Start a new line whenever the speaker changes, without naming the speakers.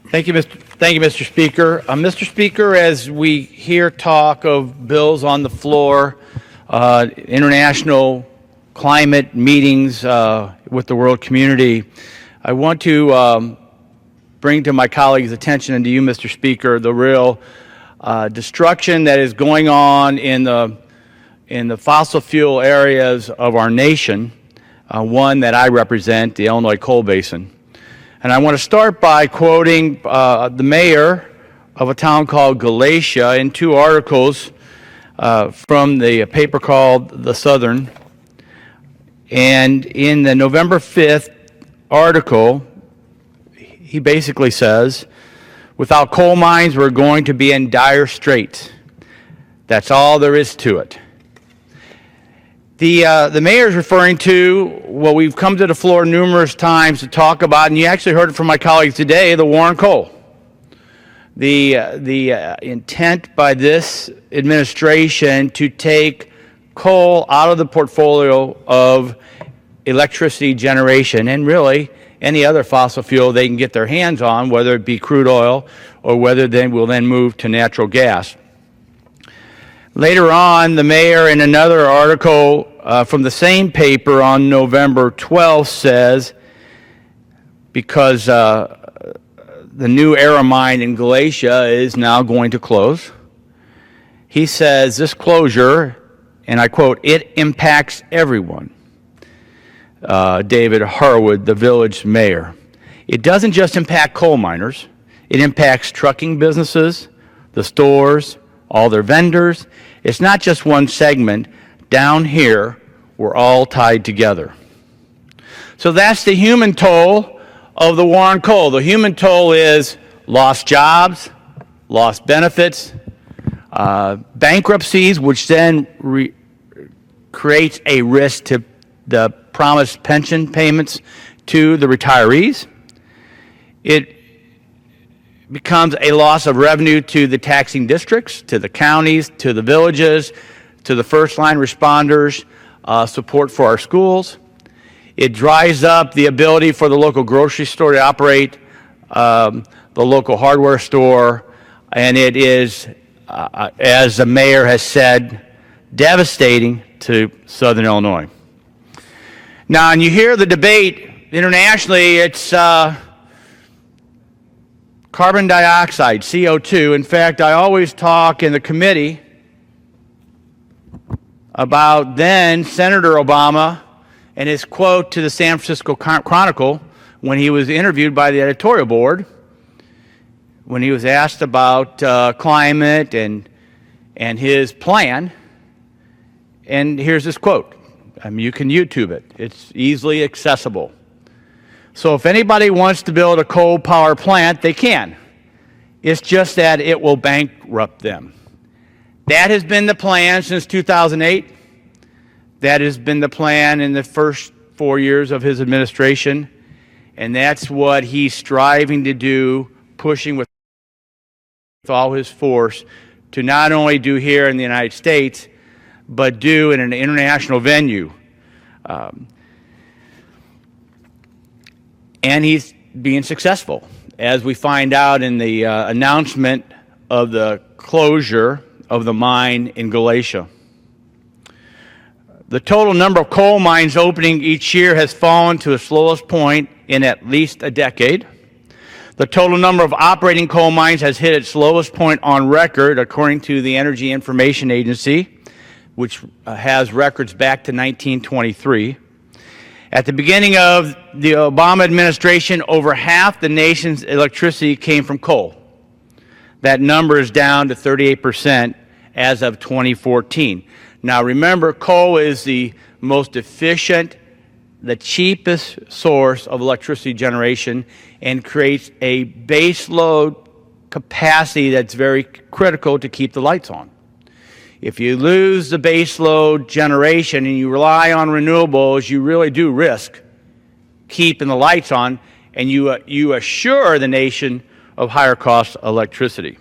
Mr. Speaker. Mr. Speaker, as we hear talk of bills on the floor, international climate meetings with the world community, I want to bring to my colleagues' attention and to you, Mr. Speaker, the real destruction that is going on in the fossil fuel areas of our nation, one that I represent, the Illinois Coal Basin. And I want to start by quoting the mayor of a town called Galatia in two articles from the paper called The Southern. And in the November 5th article, he basically says, without coal mines, we're going to be in dire straits. That's all there is to it. The mayor is referring to what we've come to the floor numerous times to talk about, and you actually heard it from my colleagues today, the war on coal. The intent by this administration to take coal out of the portfolio of electricity generation, and really any other fossil fuel they can get their hands on, whether it be crude oil or whether they will then move to natural gas. Later on, the mayor in another article from the same paper on November 12th says, because the new Era mine in Galatia is now going to close, he says this closure, and I quote, "it impacts everyone." David Harwood, the village mayor. It doesn't just impact coal miners, it impacts trucking businesses, the stores, all their vendors. It's not just one segment. Down here, we're all tied together. So that's the human toll of the war on coal. The human toll is lost jobs, lost benefits, bankruptcies, which then creates a risk to the promised pension payments to the retirees. It becomes a loss of revenue to the taxing districts, to the counties, to the villages, to the first line responders, support for our schools. It dries up the ability for the local grocery store to operate, the local hardware store, and it is, as the mayor has said, devastating to Southern Illinois. Now, and you hear the debate internationally, it's carbon dioxide, CO2. In fact, I always talk in the committee about then Senator Obama and his quote to the San Francisco Chronicle when he was interviewed by the editorial board, when he was asked about climate and his plan. And here's his quote. You can YouTube it. It's easily accessible. So if anybody wants to build a coal power plant, they can. It's just that it will bankrupt them. That has been the plan since 2008. That has been the plan in the first 4 years of his administration. And that's what he's striving to do, pushing with all his force to not only do here in the United States, but do in an international venue. And he's being successful, as we find out in the announcement of the closure of the mine in Galatia. The total number of coal mines opening each year has fallen to its lowest point in at least a decade. The total number of operating coal mines has hit its lowest point on record, according to the Energy Information Agency, which has records back to 1923. At the beginning of the Obama administration, over half the nation's electricity came from coal. That number is down to 38% as of 2014. Now remember, coal is the most efficient, the cheapest source of electricity generation and creates a base load capacity that's very critical to keep the lights on. If you lose the base load generation and you rely on renewables, you really do risk keeping the lights on, and you assure the nation of higher cost electricity.